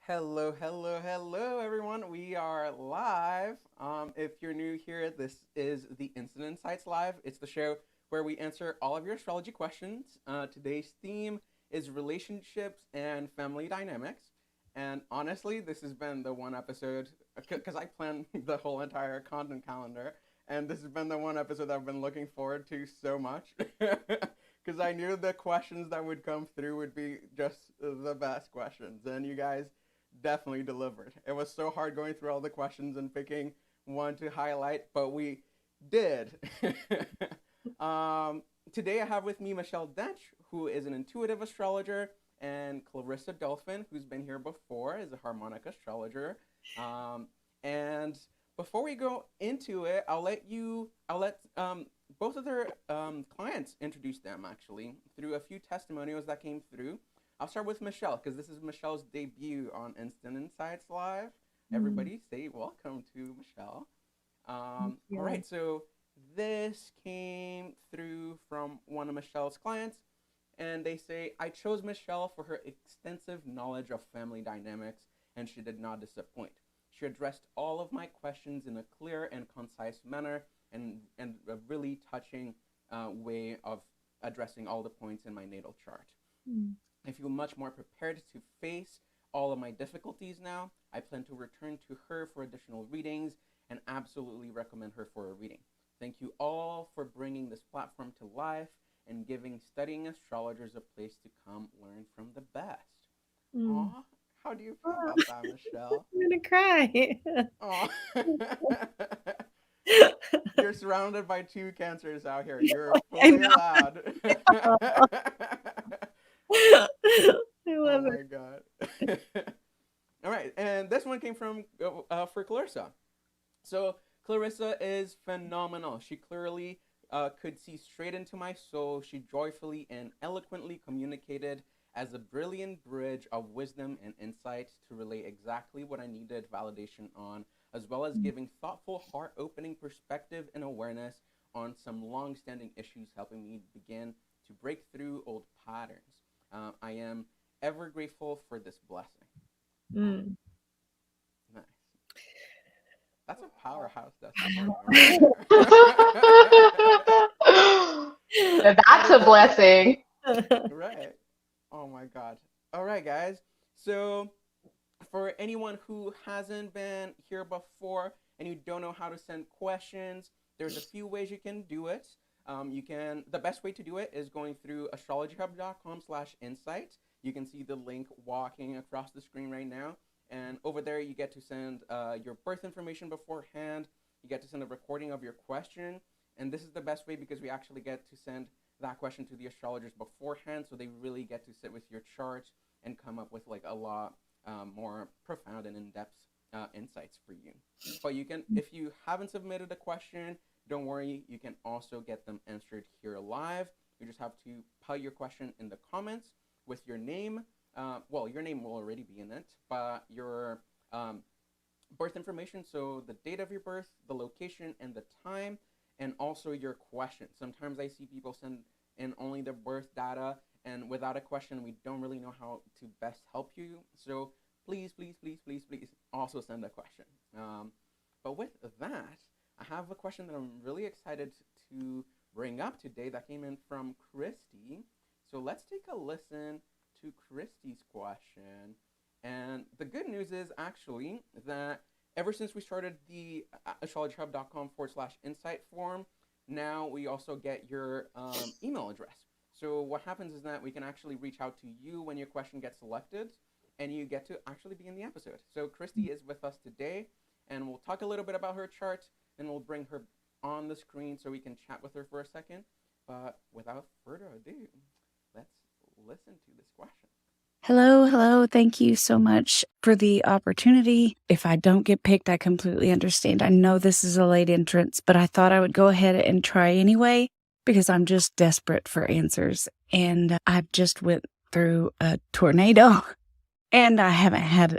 Hello, everyone. We are live. If you're new here, this is the Instant Insights Live. It's the show where we answer all of your astrology questions. Today's theme is relationships and family dynamics. And honestly, this has been the one episode because I planned the whole entire content calendar, and this has been the one episode I've been looking forward to so much because I knew the questions that would come through would be just the best questions, and you guys definitely delivered. It was so hard going through all the questions and picking one to highlight, but we did. Today I have with me Michelle Dench, who is an intuitive astrologer, and Clarissa Dolphin, who's been here before, is a harmonic astrologer. And before we go into it, I'll let both of their clients introduce them actually through a few testimonials that came through. I'll start with Michelle because this is Michelle's debut on Instant Insights Live. Everybody say welcome to Michelle. All right, so this came through from one of Michelle's clients, and they say, I chose Michelle for her extensive knowledge of family dynamics, and she did not disappoint. She addressed all of my questions in a clear and concise manner, and a really touching way of addressing all the points in my natal chart. I feel much more prepared to face all of my difficulties now. I plan to return to her for additional readings and absolutely recommend her for a reading. Thank you all for bringing this platform to life and giving studying astrologers a place to come learn from the best. Aw, how do you feel about that, Michelle? I'm gonna cry. Aw. You're surrounded by two cancers out here. You're I fully know. allowed. I Oh love my god. All right, and this one came from for Clarissa. So Clarissa is phenomenal. She clearly could see straight into my soul. She joyfully and eloquently communicated as a brilliant bridge of wisdom and insight to relay exactly what I needed validation on, as well as giving thoughtful, heart-opening perspective and awareness on some long-standing issues, helping me begin to break through old patterns. I am ever grateful for this blessing. it. Nice. That's a powerhouse testimonial right there. That's a blessing. Right. Oh my God. All right, guys. So, for anyone who hasn't been here before and you don't know how to send questions, there's a few ways you can do it. The best way to do it is going through astrologyhub.com/insight. You can see the link walking across the screen right now. And over there, you get to send your birth information beforehand. You get to send a recording of your question. And this is the best way because we actually get to send that question to the astrologers beforehand. So they really get to sit with your chart and come up with like a lot more profound and in-depth insights for you. But you can, if you haven't submitted a question, don't worry, you can also get them answered here live. You just have to put your question in the comments with your name. Your name will already be in it, but your birth information, so the date of your birth, the location, and the time, and also your question. Sometimes I see people send in only their birth data, and without a question, we don't really know how to best help you. So please also send a question. But with that, I have a question that I'm really excited to bring up today that came in from Christy. So let's take a listen to Christy's question. And the good news is actually that ever since we started the astrologyhub.com/insight form, now we also get your email address. So what happens is that we can actually reach out to you when your question gets selected, and you get to actually be in the episode. So Christy is with us today, and we'll talk a little bit about her chart, and we'll bring her on the screen so we can chat with her for a second. But without further ado, let's listen to this question. Hello. Thank you so much for the opportunity. If I don't get picked, I completely understand. I know this is a late entrance, but I thought I would go ahead and try anyway because I'm just desperate for answers. And I've just went through a tornado and I haven't had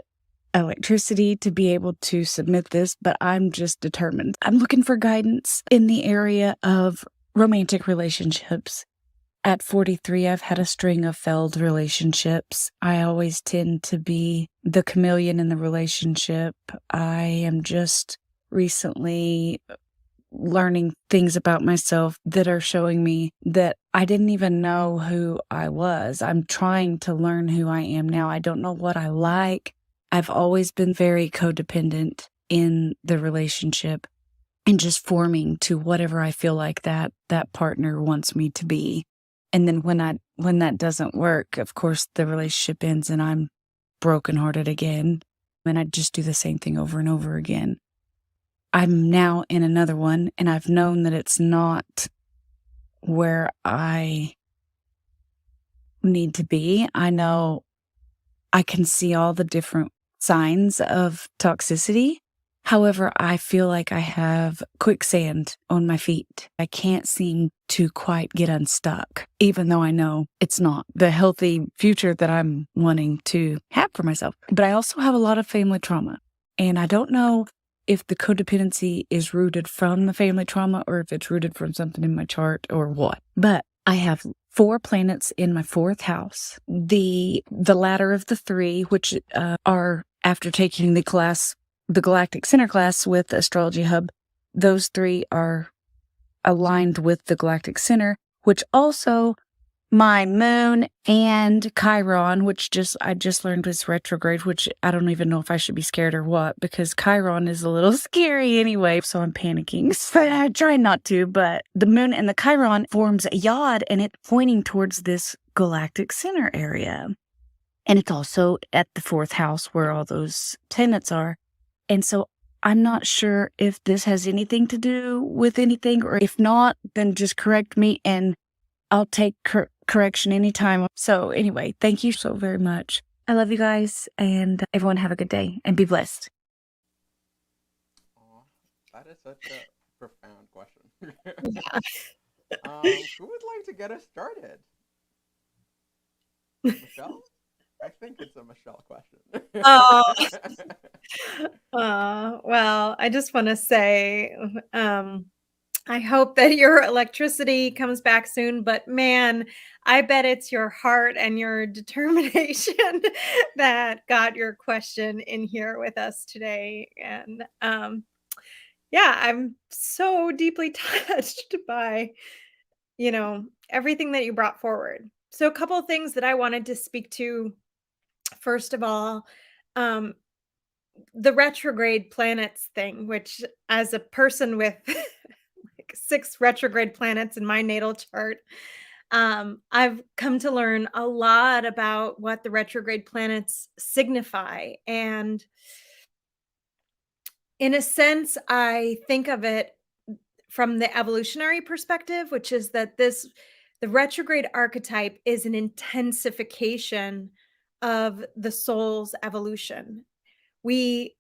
electricity to be able to submit this, but I'm just determined. I'm looking for guidance in the area of romantic relationships. At 43, I've had a string of failed relationships. I always tend to be the chameleon in the relationship. I am just recently learning things about myself that are showing me that I didn't even know who I was. I'm trying to learn who I am now. I don't know what I like. I've always been very codependent in the relationship and just forming to whatever I feel like that partner wants me to be. And then when that doesn't work, of course the relationship ends and I'm brokenhearted again. And I just do the same thing over and over again. I'm now in another one, and I've known that it's not where I need to be. I know I can see all the different signs of toxicity. However, I feel like I have quicksand on my feet. I can't seem to quite get unstuck, even though I know it's not the healthy future that I'm wanting to have for myself. But I also have a lot of family trauma, and I don't know if the codependency is rooted from the family trauma or if it's rooted from something in my chart or what. But I have 4 planets in my 4th house. The latter of the 3, which are after taking the Galactic Center class with Astrology Hub, those 3 are aligned with the Galactic Center, which also my moon and Chiron, which I just learned was retrograde, which I don't even know if I should be scared or what, because Chiron is a little scary anyway, so I'm panicking. So I try not to, but the moon and the Chiron forms a yod, and it's pointing towards this Galactic Center area. And it's also at the 4th house where all those planets are. And so I'm not sure if this has anything to do with anything, or if not, then just correct me and I'll take correction anytime. So anyway, thank you so very much. I love you guys, and everyone have a good day and be blessed. Aw, that is such a profound question. Yeah. Who would like to get us started? Michelle? I think it's a Michelle question. Well, I just want to say, I hope that your electricity comes back soon, but man, I bet it's your heart and your determination that got your question in here with us today. And yeah, I'm so deeply touched by, everything that you brought forward. So a couple of things that I wanted to speak to. First of all, um, the retrograde planets thing, which as a person with like 6 retrograde planets in my natal chart, I've come to learn a lot about what the retrograde planets signify. And in a sense, I think of it from the evolutionary perspective, which is that the retrograde archetype is an intensification of the soul's evolution. We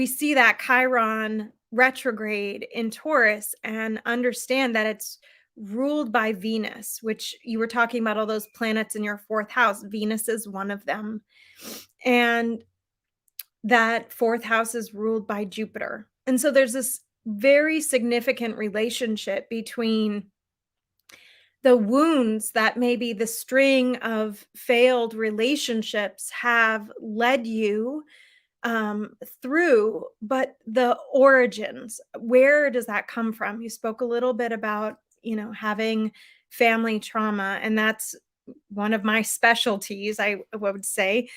see that Chiron retrograde in Taurus and understand that it's ruled by Venus, which you were talking about all those planets in your 4th house. Venus is one of them. And that 4th house is ruled by Jupiter. And so there's this very significant relationship between the wounds that maybe the string of failed relationships have led you through, but the origins, where does that come from? You spoke a little bit about, having family trauma, and that's one of my specialties, I would say.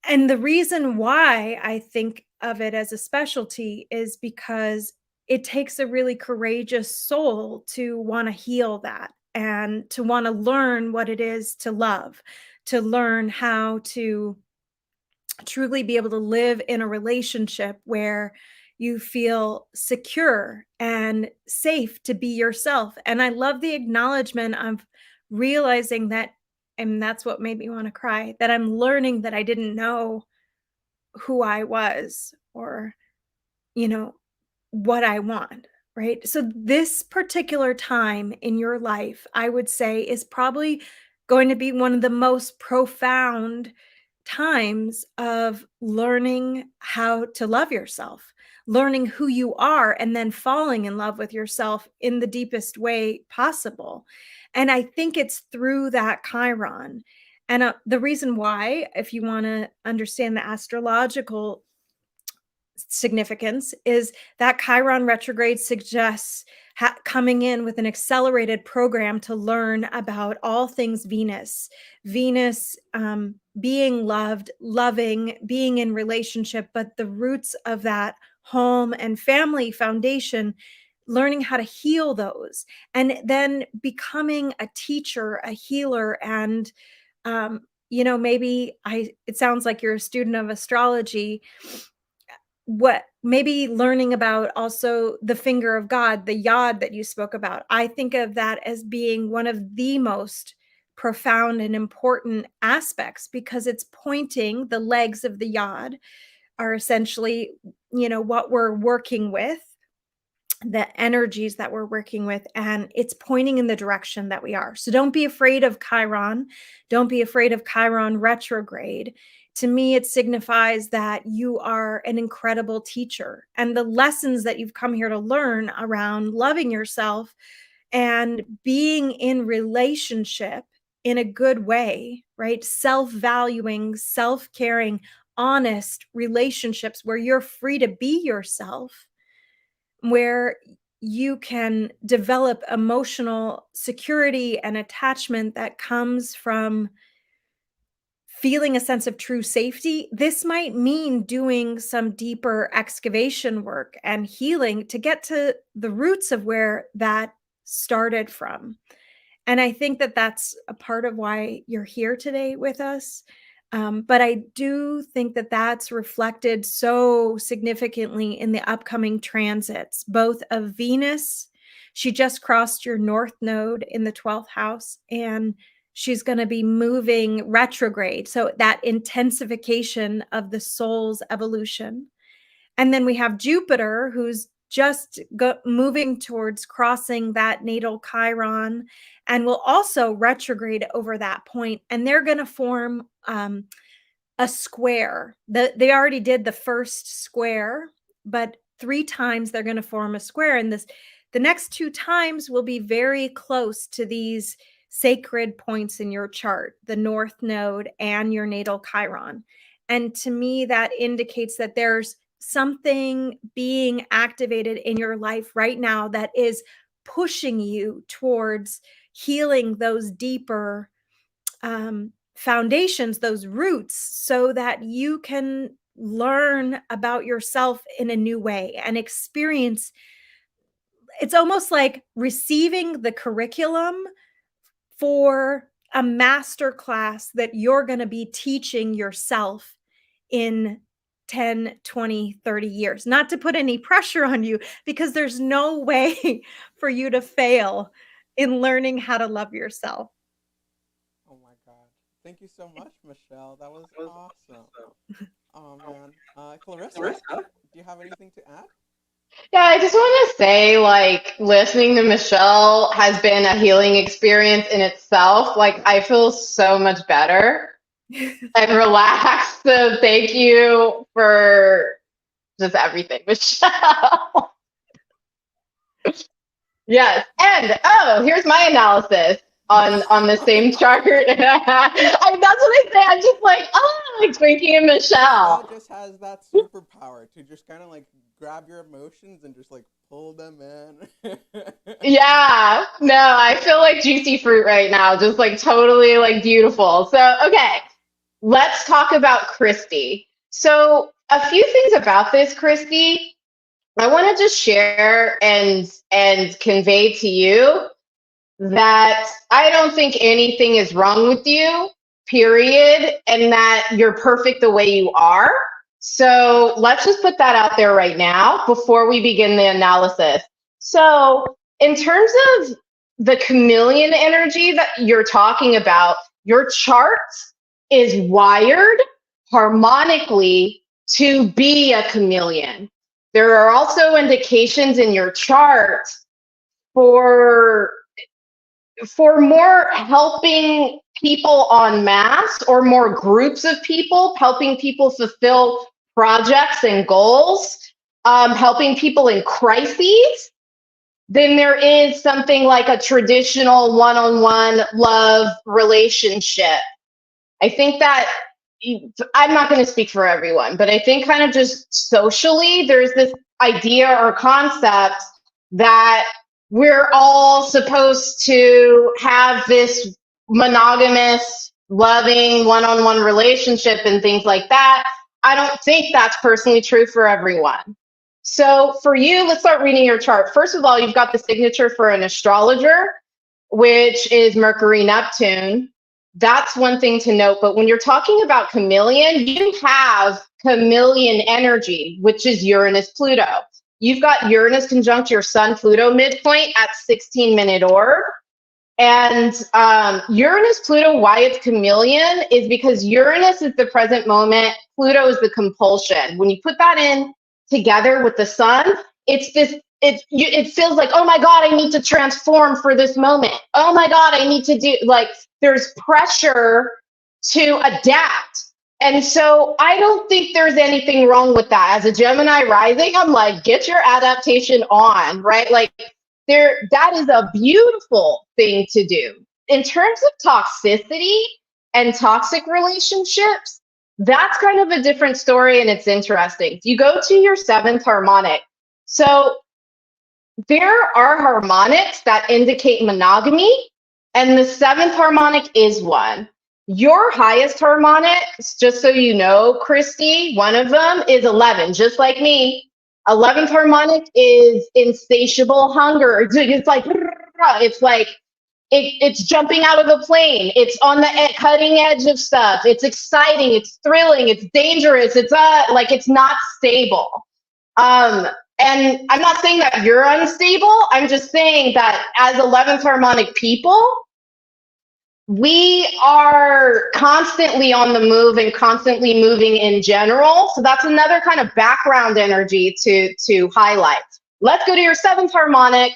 And the reason why I think of it as a specialty is because it takes a really courageous soul to want to heal that and to want to learn what it is to love, to learn how to truly be able to live in a relationship where you feel secure and safe to be yourself. And I love the acknowledgement of realizing that, and that's what made me want to cry, that I'm learning that I didn't know who I was or, what I want, right? So this particular time in your life, I would say, is probably going to be one of the most profound times of learning how to love yourself, learning who you are, and then falling in love with yourself in the deepest way possible. And I think it's through that Chiron. And the reason why, if you want to understand the astrological significance, is that Chiron retrograde suggests coming in with an accelerated program to learn about all things Venus. Venus being loved, loving, being in relationship, but the roots of that home and family foundation, learning how to heal those, and then becoming a teacher, a healer, and maybe it sounds like you're a student of astrology. What maybe learning about also the finger of God, the yod that you spoke about. I think of that as being one of the most profound and important aspects, because it's pointing, the legs of the yod are essentially, what we're working with, the energies that we're working with, and it's pointing in the direction that we are. So don't be afraid of Chiron. Don't be afraid of Chiron retrograde. To me, it signifies that you are an incredible teacher, and the lessons that you've come here to learn around loving yourself and being in relationship in a good way, right? Self-valuing, self-caring, honest relationships where you're free to be yourself, where you can develop emotional security and attachment that comes from feeling a sense of true safety. This might mean doing some deeper excavation work and healing to get to the roots of where that started from. And I think that that's a part of why you're here today with us. But I do think that that's reflected so significantly in the upcoming transits, both of Venus. She just crossed your North Node in the 12th house, and she's going to be moving retrograde. So that intensification of the soul's evolution. And then we have Jupiter, who's just moving towards crossing that natal Chiron, and will also retrograde over that point. And they're going to form a square. They already did the first square, but 3 times they're going to form a square. And the next 2 times will be very close to these sacred points in your chart, the North Node and your natal Chiron. And to me, that indicates that there's something being activated in your life right now that is pushing you towards healing those deeper foundations, those roots, so that you can learn about yourself in a new way and experience. It's almost like receiving the curriculum for a master class that you're going to be teaching yourself in 10, 20, 30 years. Not to put any pressure on you, because there's no way for you to fail in learning how to love yourself. Oh my God. Thank you so much, Michelle. That was awesome. Oh man. Clarissa, do you have anything to add? Yeah, I just want to say, like, listening to Michelle has been a healing experience in itself. Like, I feel so much better and relaxed. So thank you for just everything, Michelle. Yes. And here's my analysis on the same chart. That's what I say. I'm just like drinking in Michelle. Michelle just has that superpower to just kind of like grab your emotions and just like pull them in. Yeah. No, I feel like juicy fruit right now. Just like totally like beautiful. So, okay. Let's talk about Christy. So a few things about this, Christy, I want to just share and convey to you that I don't think anything is wrong with you, period, and that you're perfect the way you are. So let's just put that out there right now before we begin the analysis. So in terms of the chameleon energy that you're talking about, your chart is wired harmonically to be a chameleon. There are also indications in your chart for more helping people en masse, or more groups of people, helping people fulfill projects and goals, helping people in crises. than there is something like a traditional one-on-one love relationship. I think that I'm not going to speak for everyone, but I think kind of just socially, there's this idea or concept that we're all supposed to have this monogamous, loving, one-on-one relationship and things like that. I don't think that's personally true for everyone. So for you, let's start reading your chart. First of all, you've got the signature for an astrologer, which is Mercury Neptune. That's one thing to note. But when you're talking about chameleon, you have chameleon energy, which is Uranus Pluto. You've got Uranus conjunct your Sun Pluto midpoint at 16-minute orb. And Uranus Pluto, why it's chameleon is because Uranus is the present moment, Pluto is the compulsion. When you put that in together with the Sun, it's this. It feels like, oh my God, I need to transform for this moment. Oh my God, I need to do, like, there's pressure to adapt. And so I don't think there's anything wrong with that. As a Gemini rising, I'm like, get your adaptation on, right? Like, that is a beautiful thing to do. In terms of toxicity and toxic relationships, that's kind of a different story, and it's interesting. You go to your 7th harmonic. So there are harmonics that indicate monogamy, and the 7th harmonic is one. Your highest harmonics, just so you know, Christy, one of them is 11, just like me. 11th harmonic is insatiable hunger. It's like it's jumping out of a plane. It's on the cutting edge of stuff. It's exciting. It's thrilling. It's dangerous. It's like it's not stable. And I'm not saying that you're unstable. I'm just saying that as 11th harmonic people, we are constantly on the move and constantly moving in general. So that's another kind of background energy to highlight. Let's go to your 7th harmonic,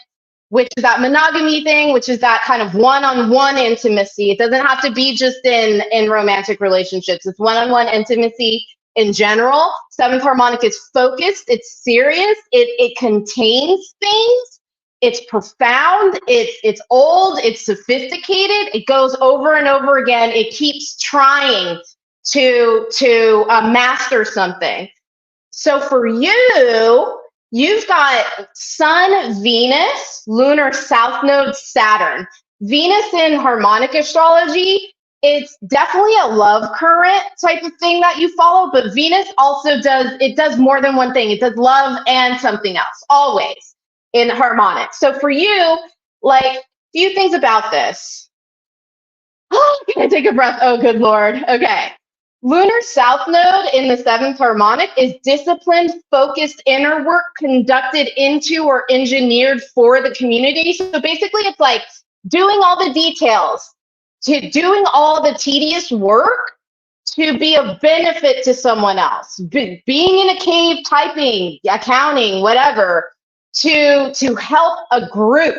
which is that monogamy thing, which is that kind of one-on-one intimacy. It doesn't have to be just in romantic relationships. It's one-on-one intimacy in general. 7th harmonic is focused, it's serious, it contains things, it's profound, it's old, it's sophisticated, it goes over and over again, it keeps trying to master something. So for you, you've got Sun, Venus, lunar south node, Saturn. Venus in harmonic astrology, it's definitely a love current type of thing that you follow, but Venus also does more than one thing. It does love and something else, always in harmonic. So for you, like, few things about this. Can I take a breath? Oh, good Lord. Okay. Lunar south node in the 7th harmonic is disciplined, focused inner work conducted into or engineered for the community. So basically it's like doing all the details, to doing all the tedious work to be of benefit to someone else, being in a cave, typing, accounting, whatever, to help a group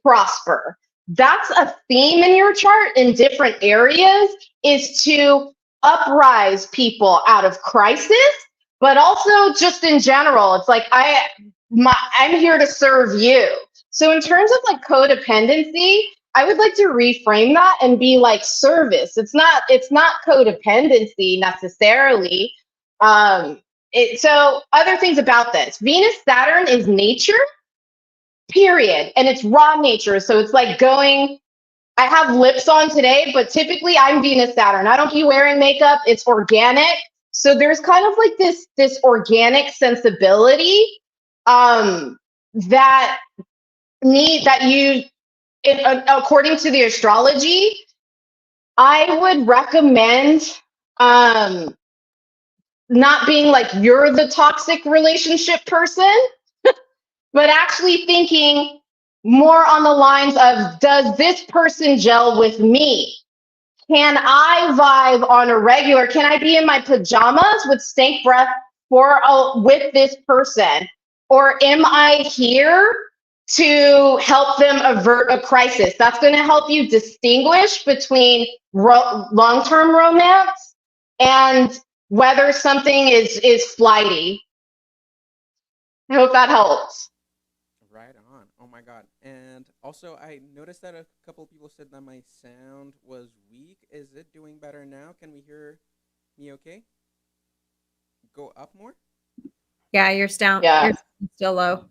prosper. That's a theme in your chart in different areas, is to uprise people out of crisis, but also just in general. It's like, I'm here to serve you. So in terms of like codependency, I would like to reframe that and be like service. It's not codependency necessarily. So other things about this, Venus Saturn is nature, period, and it's raw nature. So it's like going, I have lips on today, but typically I'm Venus Saturn. I don't be wearing makeup. It's organic. So there's kind of like this organic sensibility according to the astrology, I would recommend not being like you're the toxic relationship person, but actually thinking more on the lines of, does this person gel with me? Can I vibe on a regular? Can I be in my pajamas with stank breath with this person? Or am I here to help them avert a crisis? That's going to help you distinguish between long-term romance and whether something is flighty. I hope that helps. Right on. Oh my my God. And also, I noticed that a couple of people said that my sound was weak. Is it doing better now? Can we hear me okay? Go up more? Yeah, you're down. Yeah. You're still low.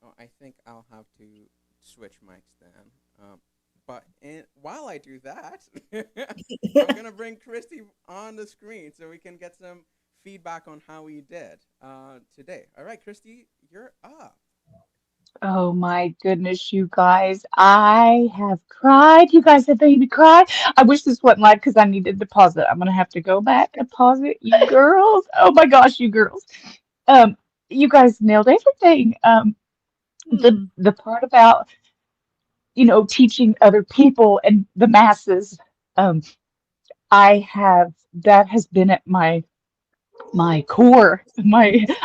Oh, I think I'll have to switch mics then. But while I do that, I'm going to bring Christy on the screen so we can get some feedback on how we did today. All right, Christy, you're up. Oh my goodness, you guys. I have cried. You guys have made me cry. I wish this wasn't live because I needed to pause it. I'm gonna have to go back and pause it. You girls. Oh my gosh, you girls. Um, you guys nailed everything. Hmm. The part about, teaching other people and the masses, um, that has been at my core,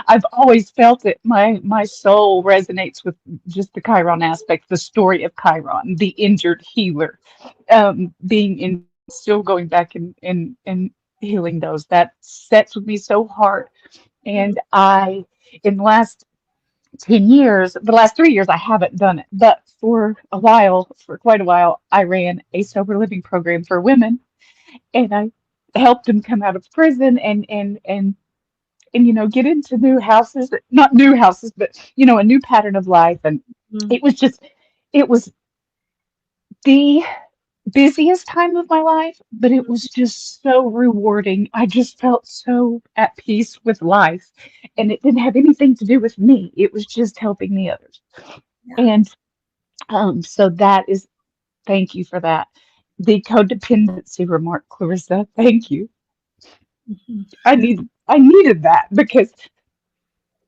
I've always felt it. My soul resonates with just the Chiron aspect, the story of Chiron, the injured healer, being in still going back and healing those. That sets with me so hard. And in the last 10 years, the last 3 years, I haven't done it. But for quite a while, I ran a sober living program for women, and I helped them come out of prison and get into new houses, not new houses, but a new pattern of life. And Hmm. it was the busiest time of my life, but it was just so rewarding. I just felt so at peace with life, and it didn't have anything to do with me. It was just helping the others. Yeah. And so that is, thank you for that. The codependency remark, Clarissa, thank you. Mhm. I needed that because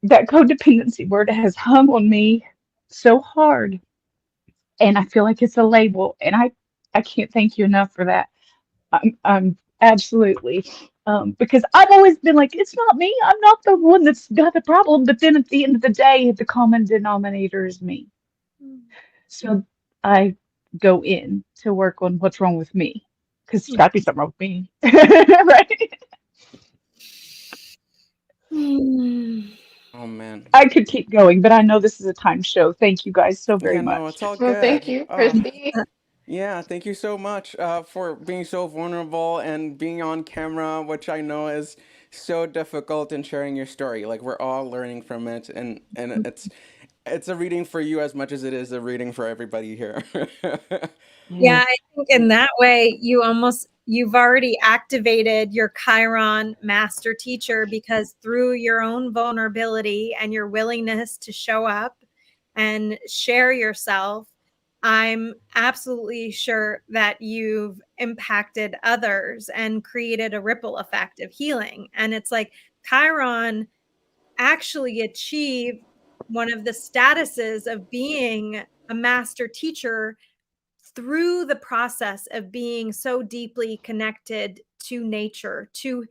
that codependency word has hung on me so hard, and I feel like it's a label, and I can't thank you enough for that. I'm absolutely, because I've always been like, it's not me, I'm not the one that's got the problem, but then at the end of the day the common denominator is me. So I go in to work on what's wrong with me, because there's got to be something wrong with me. Right. Hmm. Oh, man. I could keep going, but I know this is a time show. Thank you guys so very Yeah, no, much. it's all Well, thank good. you, Christy. Yeah, thank you so much for being so vulnerable and being on camera, which I know is so difficult in sharing your story. Like we're all learning from it, and it's a reading for you as much as it is a reading for everybody here. Yeah, Yes. I think in that way, you've already activated your Chiron master teacher, because through your own vulnerability and your willingness to show up and share yourself, I'm absolutely sure that you've impacted others and created a ripple effect of healing. And it's like Chiron actually achieved one of the statuses of being a master teacher through the process of being so deeply connected to nature, to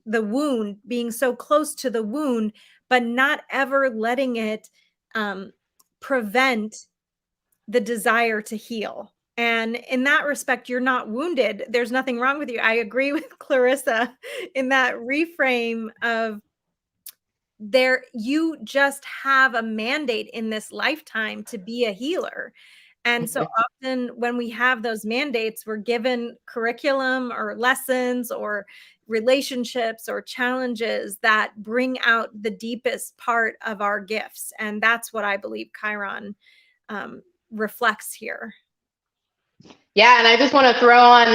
the wound, being so close to the wound, but not ever letting it prevent the desire to heal. And in that respect, you're not wounded. There's nothing wrong with you. I agree with Clarissa in that reframe of you just have a mandate in this lifetime to be a healer. And so often when we have those mandates, we're given curriculum or lessons or relationships or challenges that bring out the deepest part of our gifts. And that's what I believe Chiron reflects here. Yeah, and I just want to throw on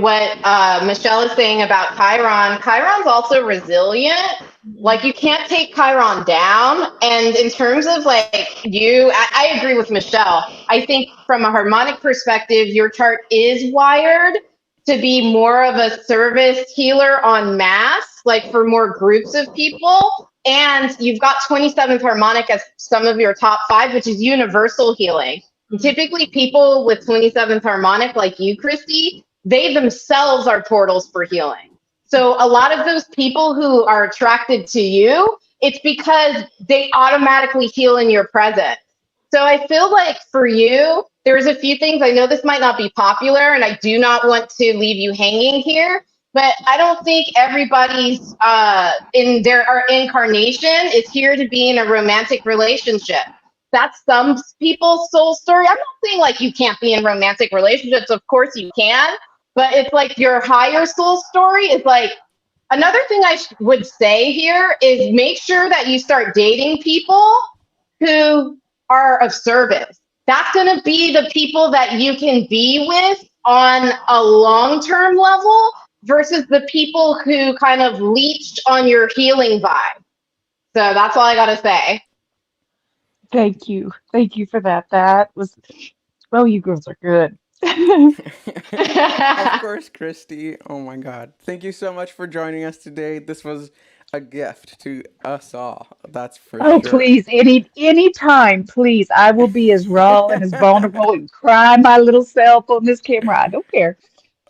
what Michelle is saying about Chiron. Chiron's also resilient. Like you can't take Chiron down. And in terms of like I agree with Michelle. I think from a harmonic perspective, your chart is wired to be more of a service healer en masse, like for more groups of people. And you've got 27th harmonic as some of your top 5, which is universal healing. Typically, people with 27th harmonic, like you, Christy, they themselves are portals for healing. So a lot of those people who are attracted to you, it's because they automatically heal in your presence. So I feel like for you, there's a few things. I know this might not be popular, and I do not want to leave you hanging here, but I don't think everybody's in their incarnation is here to be in a romantic relationship. that's some people's soul story. I'm not saying like you can't be in romantic relationships. Of course you can, but it's like your higher soul story is like, another thing I would say here is make sure that you start dating people who are of service. That's going to be the people that you can be with on a long-term level versus the people who kind of leached on your healing vibe. So that's all I got to say. Thank you. Thank you for that. That was, well, you girls are good. Of course, Christy. Oh my God. Thank you so much for joining us today. This was a gift to us all. That's for Oh, sure. please, any time, please. I will be as raw and as vulnerable and cry my little self on this camera. I don't care.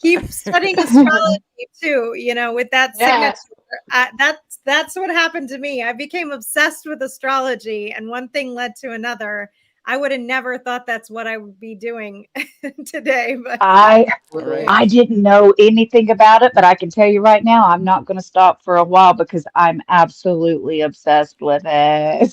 Keep studying astrology too, with that Yes. signature. That's what happened to me. I became obsessed with astrology, and one thing led to another. I would have never thought that's what I would be doing today, but I All right. I didn't know anything about it, but I can tell you right now, I'm not going to stop for a while because I'm absolutely obsessed with it. And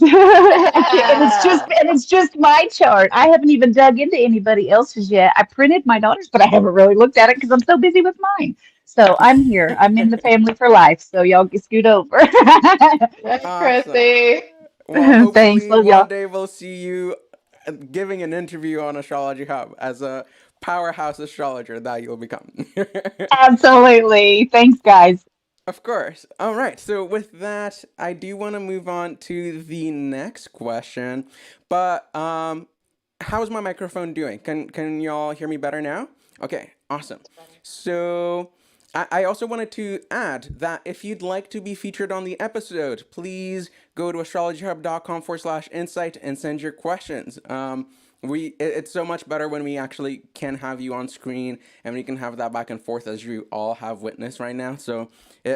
it's just my chart. I haven't even dug into anybody else's yet. I printed my daughter's, but I haven't really looked at it because I'm so busy with mine. So I'm here. I'm in the family for life. So y'all can scoot over. That's Awesome. Chrissy. Well, Thanks, hopefully love one y'all. day we'll see you giving an interview on Astrology Hub as a powerhouse astrologer that you'll become. Absolutely. Thanks, guys. Of course. All right. So with that, I do want to move on to the next question. But how's my microphone doing? Can y'all hear me better now? Okay. Awesome. So I also wanted to add that if you'd like to be featured on the episode, please go to astrologyhub.com/insight and send your questions. It's so much better when we actually can have you on screen and we can have that back and forth as you all have witnessed right now. So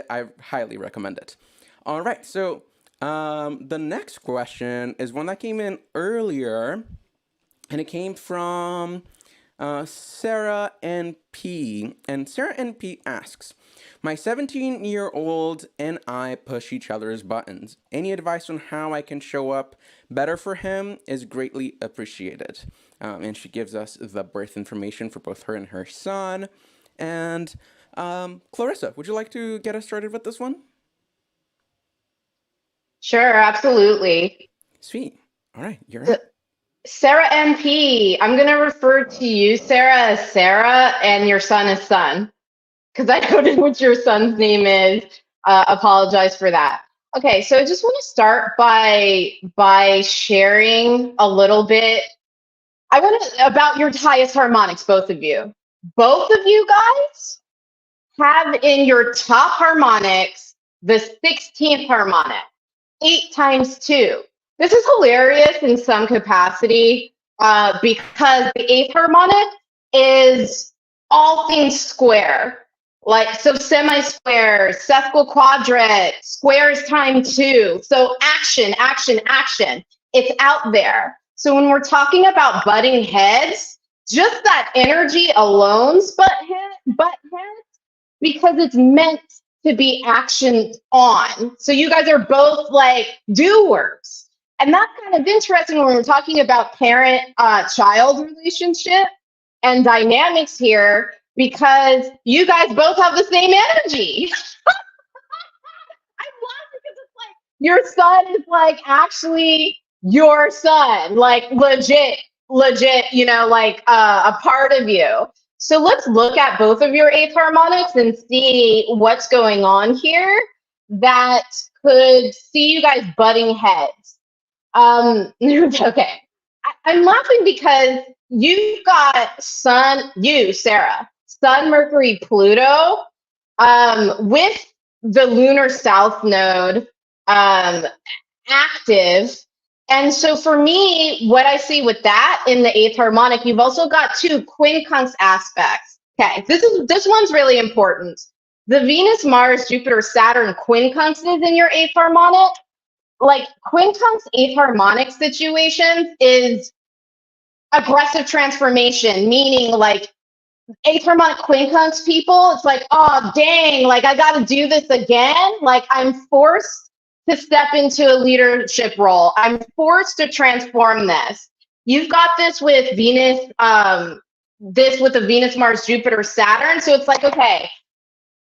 I highly recommend it. All right, so the next question is one that came in earlier, and it came from Sarah NP. And Sarah NP asks, my 17-year-old and I push each other's buttons. Any advice on how I can show up better for him is greatly appreciated. And she gives us the birth information for both her and her son. And Clarissa, would you like to get us started with this one? Sure, absolutely. Sweet. All right, you're up. Sarah NP, I'm going to refer to you, Sarah, as Sarah, and your son as Son, because I don't know what your son's name is. Apologize for that. Okay, so I just want to start by sharing a little bit. I want to about your highest harmonics, both of you. Both of you guys have in your top harmonics the 16th harmonic, 8 times 2. This is hilarious in some capacity because the 8th harmonic is all things square. Like, so semi-square, sesquiquadrate, squares times 2. So action, action, action. It's out there. So when we're talking about butting heads, just that energy alone's butt heads, because it's meant to be action on. So you guys are both like doers. And that's kind of interesting when we're talking about parent-child relationship and dynamics here, because you guys both have the same energy. I love it because it's like your son is like actually your son, like legit, like a part of you. So let's look at both of your 8th harmonics and see what's going on here that could see you guys butting heads. Okay. I'm laughing because you've got Sarah, Sun, Mercury, Pluto, with the lunar south node active. And so for me, what I see with that in the 8th harmonic, you've also got 2 quincunx aspects. Okay, this one's really important. The Venus, Mars, Jupiter, Saturn quincunxes in your 8th harmonic. Like quincunx 8th harmonic situations is aggressive transformation, meaning like 8th harmonic quincunx people, it's like, oh dang, like I gotta do this again. Like I'm forced to step into a leadership role. I'm forced to transform this. You've got this with Venus, this with the Venus, Mars, Jupiter, Saturn. So it's like, okay,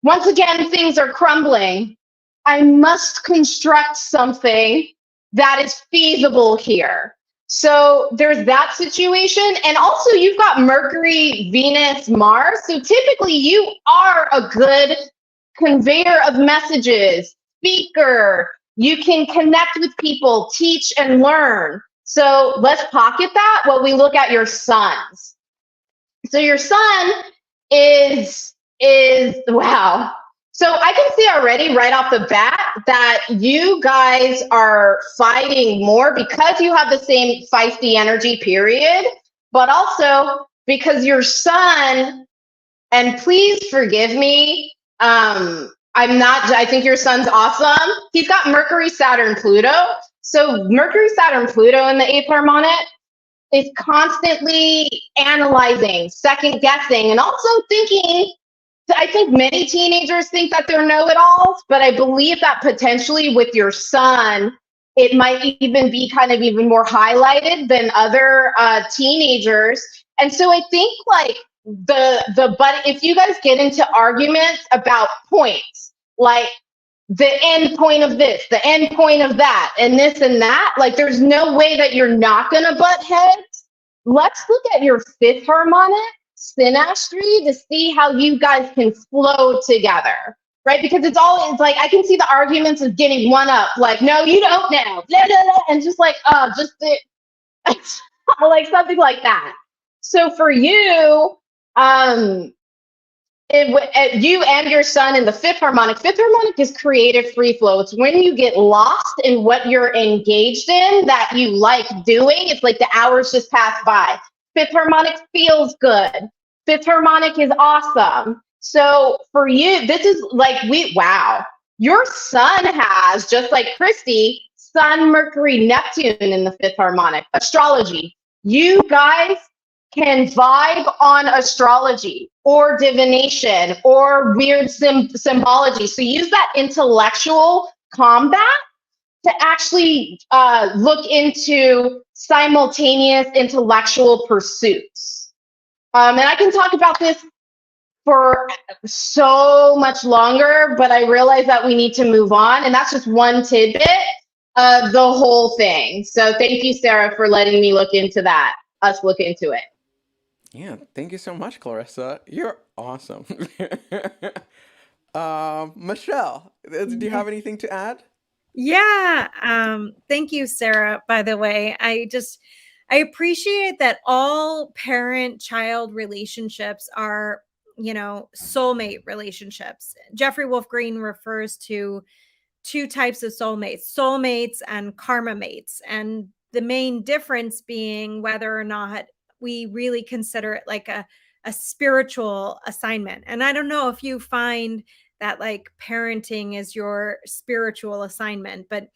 once again, things are crumbling. I must construct something that is feasible here. So there's that situation. And also you've got Mercury, Venus, Mars. So typically you are a good conveyor of messages, speaker. You can connect with people, teach and learn. So let's pocket that while we look at your sons. So your sun is wow. So I can see already right off the bat that you guys are fighting more because you have the same feisty energy, period, but also because your sun, and please forgive me, I think your son's awesome. He's got Mercury, Saturn, Pluto. So Mercury, Saturn, Pluto in the eighth harmonic is constantly analyzing, second guessing, and also thinking. I think many teenagers think that they're know-it-alls, but I believe that potentially with your son, it might even be kind of even more highlighted than other teenagers. And so I think like but if you guys get into arguments about points, like the end point of this, the end point of that, and this and that, like there's no way that you're not gonna butt heads. Let's look at your fifth harmonic synastry to see how you guys can flow together, right? Because it's like I can see the arguments of getting one up, like, no, you don't know, blah, blah, blah, and just like, like something like that. So for you, you and your son in the fifth harmonic is creative free flow. It's when you get lost in what you're engaged in that you like doing. It's like the hours just pass by. Fifth harmonic feels good. Fifth harmonic is awesome. So for you, this is like, wow. Your sun has, just like Christy, Sun, Mercury, Neptune in the fifth harmonic. Astrology. You guys can vibe on astrology or divination or weird symbology. So use that intellectual combat to actually look into simultaneous intellectual pursuits. And I can talk about this for so much longer, but I realize that we need to move on. And that's just one tidbit of the whole thing. So thank you, Sarah, for letting me look into that, us look into it. Yeah, thank you so much, Clarissa. You're awesome. Michelle, do you have anything to add? Yeah. Thank you, Sarah, by the way. I appreciate that all parent-child relationships are, soulmate relationships. Jeffrey Wolf Green refers to two types of soulmates and karma mates. And the main difference being whether or not we really consider it like a spiritual assignment. And I don't know if you find that like parenting is your spiritual assignment, but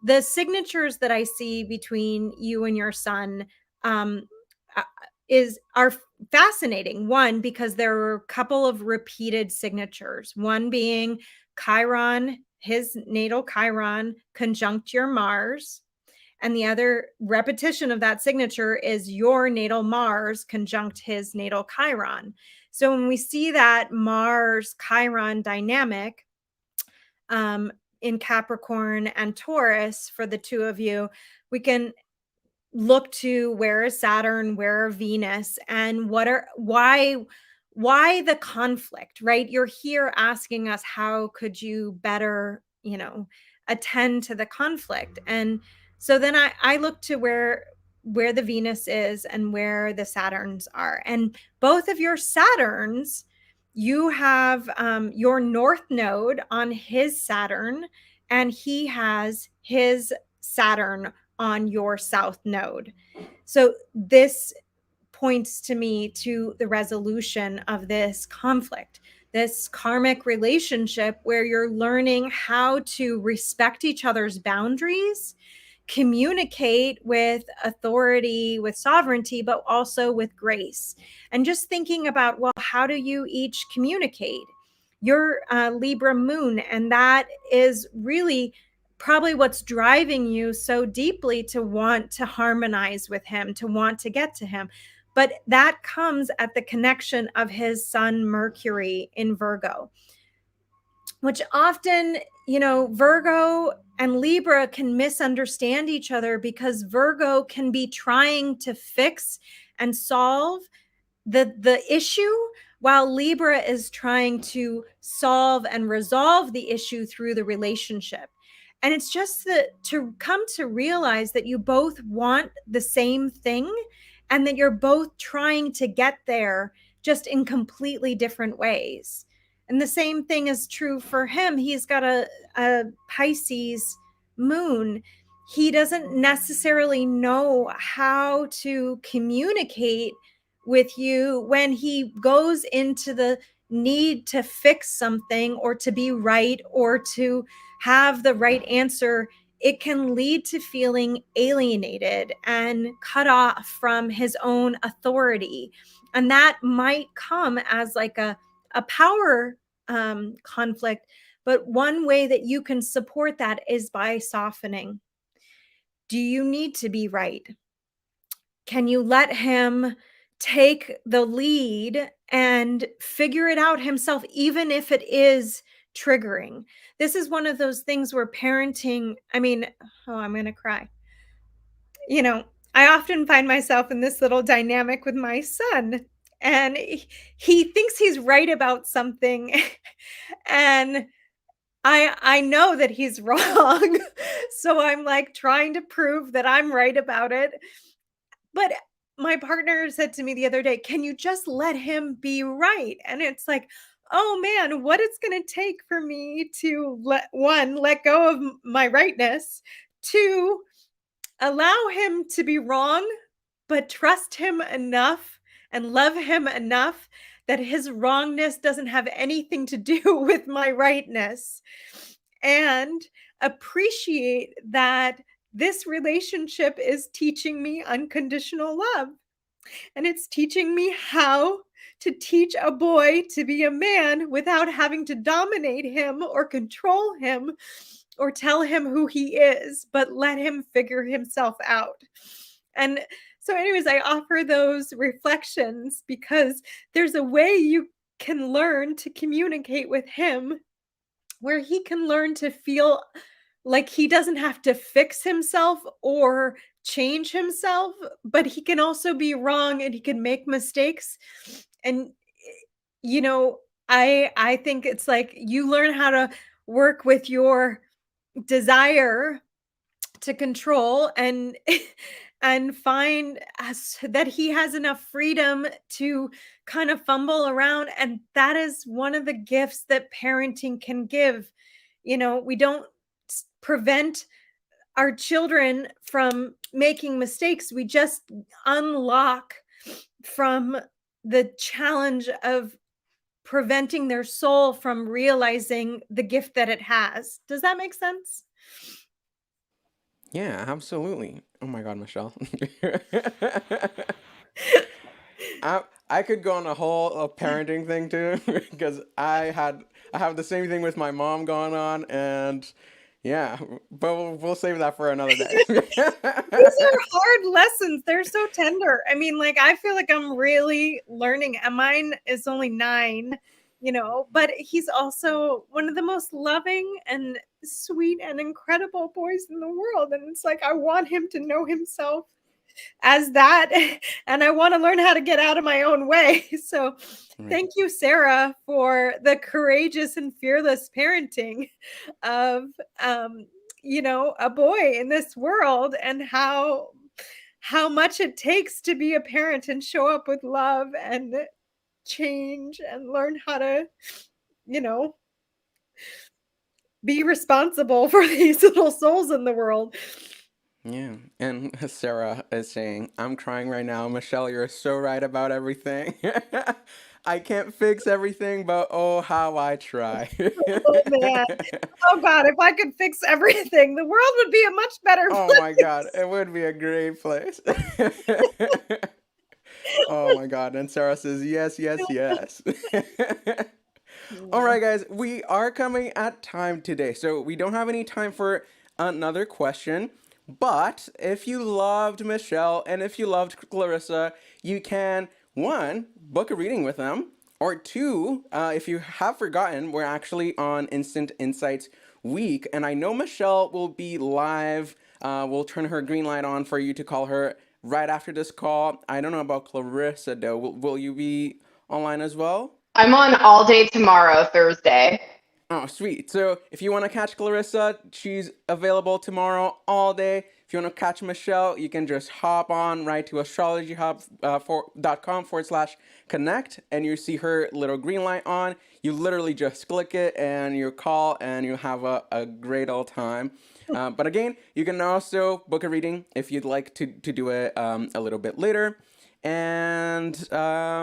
the signatures that I see between you and your son are fascinating. One, because there are a couple of repeated signatures, one being Chiron, his natal Chiron conjunct your Mars. And the other repetition of that signature is your natal Mars conjunct his natal Chiron. So when we see that Mars Chiron dynamic in Capricorn and Taurus for the two of you, we can look to where is Saturn, where are Venus, and why the conflict, right? You're here asking us, how could you better, attend to the conflict? And so then I look to where the Venus is and where the Saturns are. And both of your Saturns, you have your North Node on his Saturn, and he has his Saturn on your South Node. So this points to me to the resolution of this conflict, this karmic relationship where you're learning how to respect each other's boundaries, communicate with authority, with sovereignty, but also with grace. And just thinking about, well, how do you each communicate? You're Libra moon, and that is really probably what's driving you so deeply to want to harmonize with him, to want to get to him. But that comes at the connection of his sun Mercury in Virgo, which often, Virgo and Libra can misunderstand each other because Virgo can be trying to fix and solve the issue, while Libra is trying to solve and resolve the issue through the relationship. And it's just to come to realize that you both want the same thing and that you're both trying to get there, just in completely different ways. And the same thing is true for him. He's got a Pisces moon. He doesn't necessarily know how to communicate with you when he goes into the need to fix something or to be right or to have the right answer. It can lead to feeling alienated and cut off from his own authority. And that might come as like a power conflict. But one way that you can support that is by softening. Do you need to be right? Can you let him take the lead and figure it out himself, even if it is triggering? This is one of those things where parenting, I'm going to cry. I often find myself in this little dynamic with my son, and he thinks he's right about something. And I know that he's wrong. So I'm like trying to prove that I'm right about it. But my partner said to me the other day, can you just let him be right? And it's like, oh man, what it's going to take for me to let go of my rightness, to allow him to be wrong, but trust him enough and love him enough that his wrongness doesn't have anything to do with my rightness, and appreciate that this relationship is teaching me unconditional love. And it's teaching me how to teach a boy to be a man without having to dominate him or control him or tell him who he is, but let him figure himself out. And so, anyways, I offer those reflections because there's a way you can learn to communicate with him where he can learn to feel like he doesn't have to fix himself or change himself, but he can also be wrong and he can make mistakes. And I think it's like you learn how to work with your desire to control and and find that he has enough freedom to kind of fumble around. And that is one of the gifts that parenting can give. We don't prevent our children from making mistakes. We just unlock from the challenge of preventing their soul from realizing the gift that it has. Does that make sense? Yeah, absolutely. Oh my God, Michelle. I could go on a whole parenting thing too because I have the same thing with my mom going on, and yeah, but we'll save that for another day. These are hard lessons. They're so tender. I feel like I'm really learning, and mine is only 9, but he's also one of the most loving and sweet and incredible boys in the world. And it's like, I want him to know himself as that, and I want to learn how to get out of my own way. So thank you, Sarah, for the courageous and fearless parenting of a boy in this world, and how much it takes to be a parent and show up with love and change and learn how to be responsible for these little souls in the world. Yeah, and Sarah is saying, I'm crying right now. Michelle, you're so right about everything. I can't fix everything, but oh, how I try. Oh, man. Oh, God, if I could fix everything, the world would be a much better place. Oh, my God, it would be a great place. Oh, my God. And Sarah says, yes, yes, yes. All right, guys, we are coming at time today. So we don't have any time for another question. But if you loved Michelle and if you loved Clarissa, you can, one, book a reading with them, or two, if you have forgotten, we're actually on Instant Insights Week, and I know Michelle will be live. We'll turn her green light on for you to call her right after this call. I don't know about Clarissa, though. Will you be online as well? I'm on all day tomorrow, Thursday. Oh, sweet. So if you want to catch Clarissa, she's available tomorrow all day. If you want to catch Michelle, you can just hop on right to astrologyhub.com/connect, and you see her little green light on. You literally just click it and you call and you have a great old time. But again, you can also book a reading if you'd like to do it a little bit later. And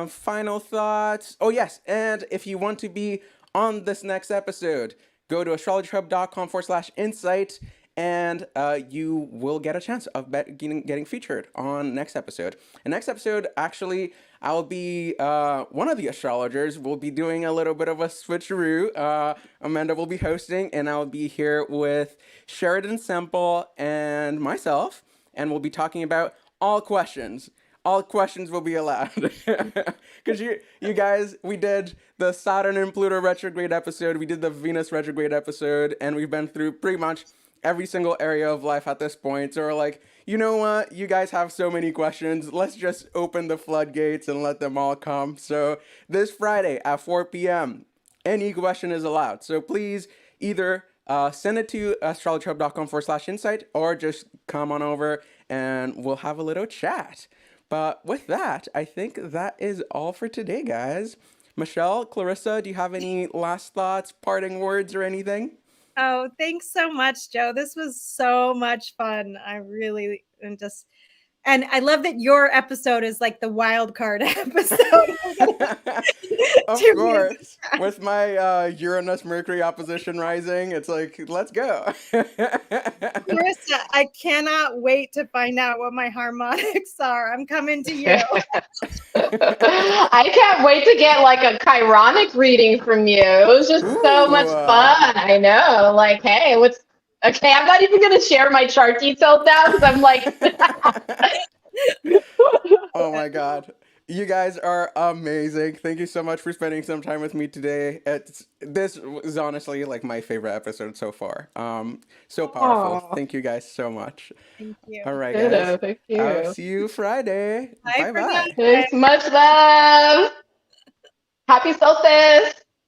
final thoughts. Oh, yes. And if you want to be on this next episode, go to astrologyhub.com/insight, and you will get a chance of getting featured on next episode. And next episode, actually, I'll be one of the astrologers. We'll be doing a little bit of a switcheroo. Amanda will be hosting, and I'll be here with Sheridan Semple and myself, and we'll be talking about all questions. All questions will be allowed. Because you guys, we did the Saturn and Pluto retrograde episode, we did the Venus retrograde episode, and we've been through pretty much every single area of life at this point. So we're like, you know what? You guys have so many questions. Let's just open the floodgates and let them all come. So this Friday at 4 p.m., any question is allowed. So please either send it to astrologyhub.com/insight or just come on over and we'll have a little chat. But with that, I think that is all for today, guys. Michelle, Clarissa, do you have any last thoughts, parting words, or anything? Oh, thanks so much, Joe. This was so much fun. I really am just, and I love that your episode is like the wild card episode. Of course. With my Uranus Mercury opposition rising, it's like, let's go. Clarissa, I cannot wait to find out what my harmonics are. I'm coming to you. I can't wait to get like a chironic reading from you. It was just so much fun. I know. Like, hey, okay, I'm not even going to share my chart details now because I'm like. Oh my God. You guys are amazing. Thank you so much for spending some time with me today. This was honestly like my favorite episode so far. So powerful. Aww. Thank you guys so much. Thank you. All right, guys. Thank you. I'll see you Friday. Bye. Bye-bye. Thanks, much love. Happy solstice.